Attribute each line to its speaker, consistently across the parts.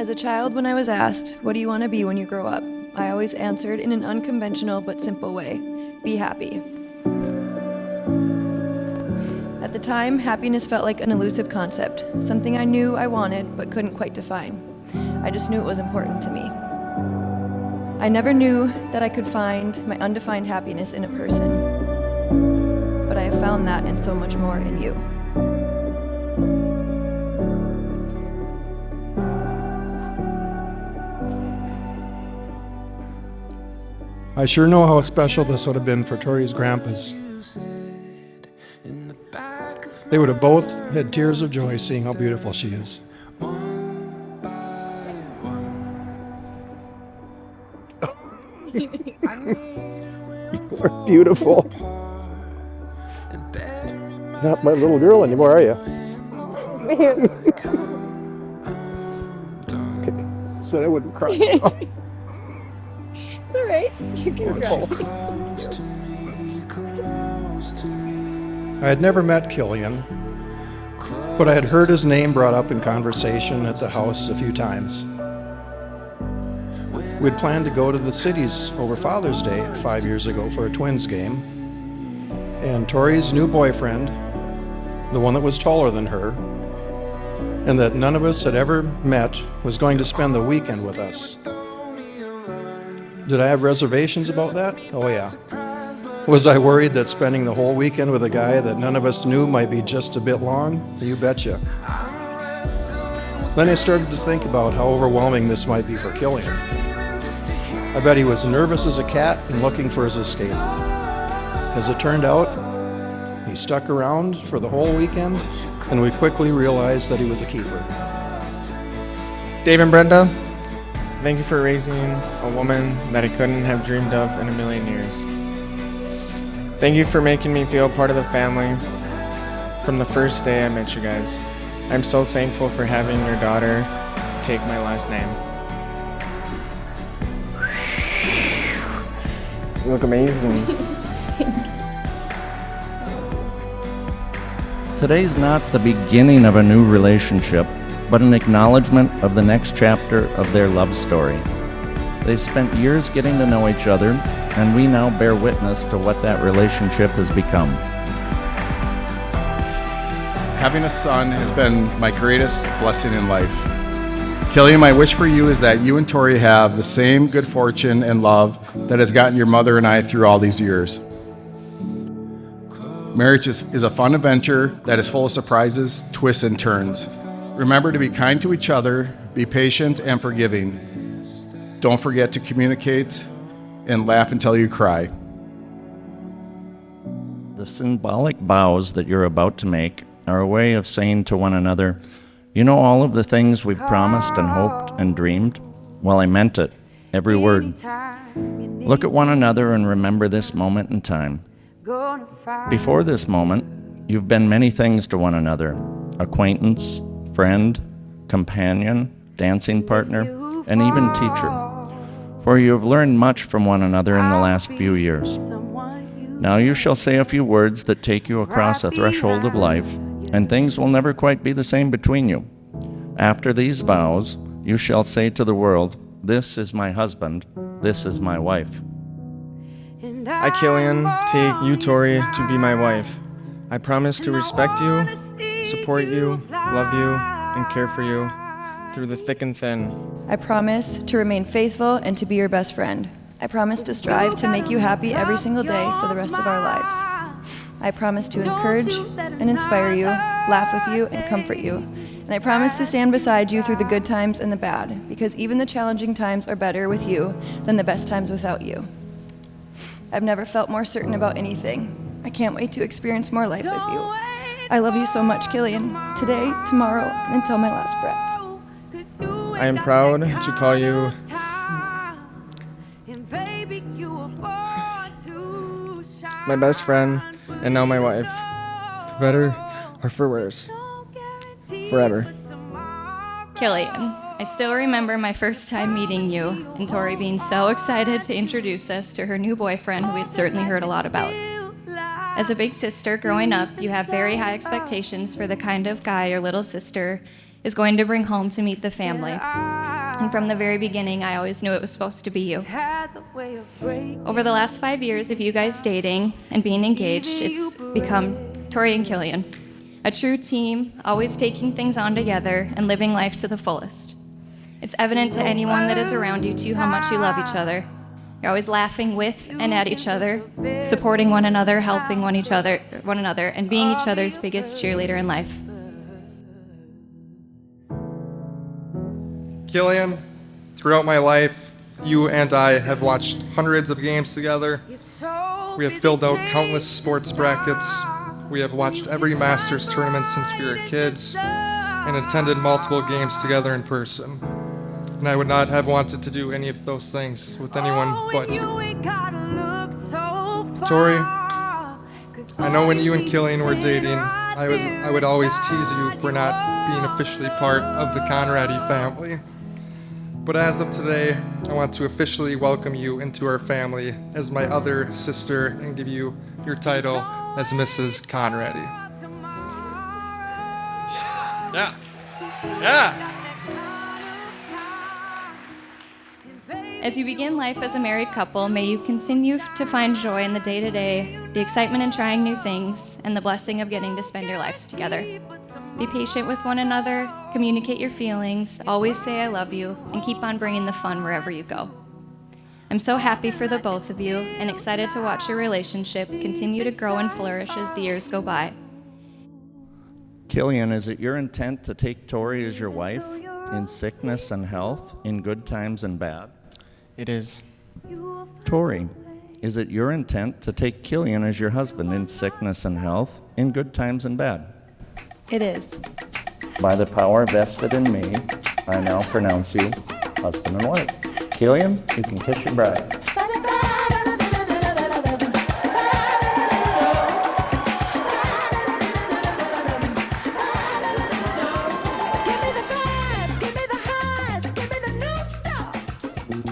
Speaker 1: As a child, when I was asked, "What do you want to be when you grow up?" I always answered in an unconventional but simple way: be happy. At the time, happiness felt like an elusive concept, something I knew I wanted but couldn't quite define. I just knew it was important to me. I never knew that I could find my undefined happiness in a person, but I have found that and so much more in you.
Speaker 2: I sure know how special this would have been for Tori's grandpas. They would have both had tears of joy seeing how beautiful she is. You're beautiful. Not my little girl anymore, are you? Okay, so I wouldn't cry.
Speaker 1: It's all right. You can cry.
Speaker 2: I had never met Killian, but I had heard his name brought up in conversation at the house a few times. We'd planned to go to the cities over Father's Day 5 years ago for a Twins game, and Tori's new boyfriend, the one that was taller than her, and that none of us had ever met, was going to spend the weekend with us. Did I have reservations about that? Oh yeah. Was I worried that spending the whole weekend with a guy that none of us knew might be just a bit long? You betcha. Then I started to think about how overwhelming this might be for Killian. I bet he was nervous as a cat and looking for his escape. As it turned out, he stuck around for the whole weekend, and we quickly realized that he was a keeper.
Speaker 3: Dave and Brenda, thank you for raising a woman that I couldn't have dreamed of in a million years. Thank you for making me feel part of the family from the first day I met you guys. I'm so thankful for having your daughter take my last name. You look amazing.
Speaker 4: Today's not the beginning of a new relationship, but an acknowledgement of the next chapter of their love story. They've spent years getting to know each other, and we now bear witness to what that relationship has become.
Speaker 5: Having a son has been my greatest blessing in life. Killian, my wish for you is that you and Tori have the same good fortune and love that has gotten your mother and I through all these years. Marriage is a fun adventure that is full of surprises, twists, and turns. Remember to be kind to each other, be patient and forgiving. Don't forget to communicate and laugh until you cry.
Speaker 4: The symbolic vows that you're about to make are a way of saying to one another, you know all of the things we've promised and hoped and dreamed? Well, I meant it, every word. Look at one another and remember this moment in time. Before this moment, you've been many things to one another: acquaintance, friend, companion, dancing partner, and even teacher. For you have learned much from one another in the last few years. Now you shall say a few words that take you across a threshold of life, and things will never quite be the same between you. After these vows, you shall say to the world, this is my husband, this is my wife.
Speaker 3: I, Killian, take you, Tori, to be my wife. I promise to respect you, support you, love you, and care for you through the thick and thin.
Speaker 1: I promise to remain faithful and to be your best friend. I promise to strive to make you happy every single day for the rest of our lives. I promise to encourage and inspire you, laugh with you, and comfort you. And I promise to stand beside you through the good times and the bad, because even the challenging times are better with you than the best times without you. I've never felt more certain about anything. I can't wait to experience more life with you. I love you so much, Killian, today, tomorrow, and until my last breath.
Speaker 3: I am proud to call you my best friend and now my wife, for better or for worse, forever.
Speaker 6: Killian, I still remember my first time meeting you and Tori being so excited to introduce us to her new boyfriend, who we'd certainly heard a lot about. As a big sister growing up, you have very high expectations for the kind of guy your little sister is going to bring home to meet the family. And from the very beginning, I always knew it was supposed to be you. Over the last 5 years of you guys dating and being engaged, it's become Tori and Killian. A true team, always taking things on together and living life to the fullest. It's evident to anyone that is around you too how much you love each other. You're always laughing with and at each other, supporting one another, helping one another, and being each other's biggest cheerleader in life.
Speaker 7: Killian, throughout my life, you and I have watched hundreds of games together. We have filled out countless sports brackets. We have watched every Masters tournament since we were kids and attended multiple games together in person. And I would not have wanted to do any of those things with anyone but you. Tori, I know when you and Killian were dating, I would always tease you for not being officially part of the Conradi family. But as of today, I want to officially welcome you into our family as my other sister and give you your title as Mrs. Conradi. Yeah. Yeah.
Speaker 6: As you begin life as a married couple, may you continue to find joy in the day-to-day, the excitement in trying new things, and the blessing of getting to spend your lives together. Be patient with one another, communicate your feelings, always say I love you, and keep on bringing the fun wherever you go. I'm so happy for the both of you and excited to watch your relationship continue to grow and flourish as the years go by.
Speaker 4: Killian, is it your intent to take Tori as your wife in sickness and health, in good times and bad?
Speaker 3: It is.
Speaker 4: Tori, is it your intent to take Killian as your husband in sickness and health, in good times and bad?
Speaker 1: It is.
Speaker 4: By the power vested in me, I now pronounce you husband and wife. Killian, you can kiss your bride.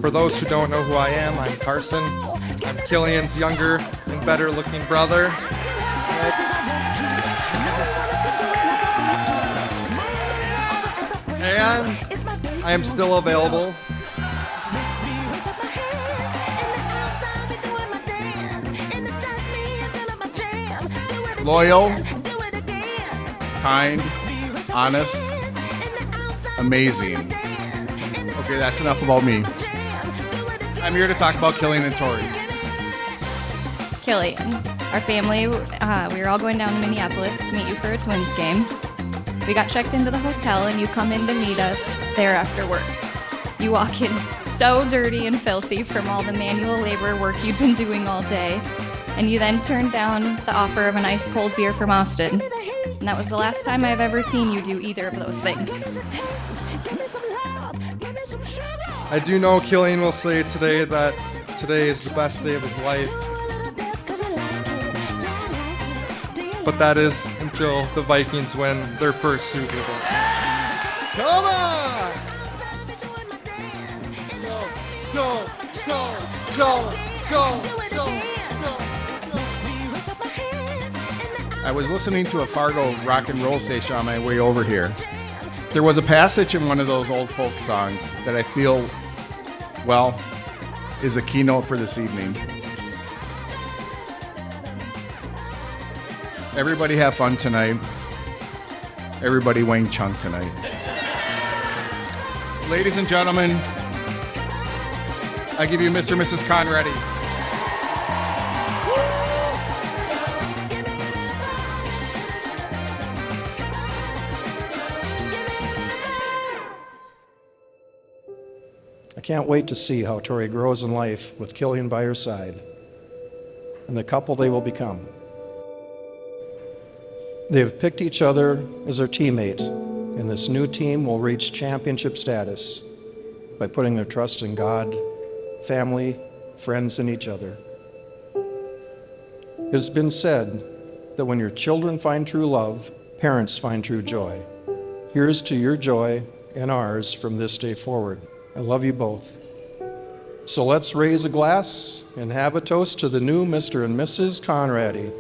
Speaker 7: For those who don't know who I am, I'm Carson. I'm Killian's younger and better looking brother. And I am still available.
Speaker 5: Loyal, kind, honest, amazing. Okay, that's enough about me. I'm here to talk about Killian and Tori.
Speaker 6: Killian, our family, we were all going down to Minneapolis to meet you for a Twins game. We got checked into the hotel and you come in to meet us there after work. You walk in so dirty and filthy from all the manual labor work you'd been doing all day, and you then turned down the offer of an ice cold beer from Austin. And that was the last time I've ever seen you do either of those things.
Speaker 7: I do know Killian will say today that today is the best day of his life. But that is until the Vikings win their first Super Bowl. Come on! Go, go, go, go, go, go.
Speaker 5: I was listening to a Fargo rock and roll station on my way over here. There was a passage in one of those old folk songs that I feel, well, is a keynote for this evening. Everybody have fun tonight. Everybody Wang Chung tonight. Ladies and gentlemen, I give you Mr. and Mrs. Conradi.
Speaker 2: I can't wait to see how Tori grows in life with Killian by her side and the couple they will become. They have picked each other as their teammate, and this new team will reach championship status by putting their trust in God, family, friends, and each other. It has been said that when your children find true love, parents find true joy. Here's to your joy and ours from this day forward. I love you both. So let's raise a glass and have a toast to the new Mr. and Mrs. Conradi.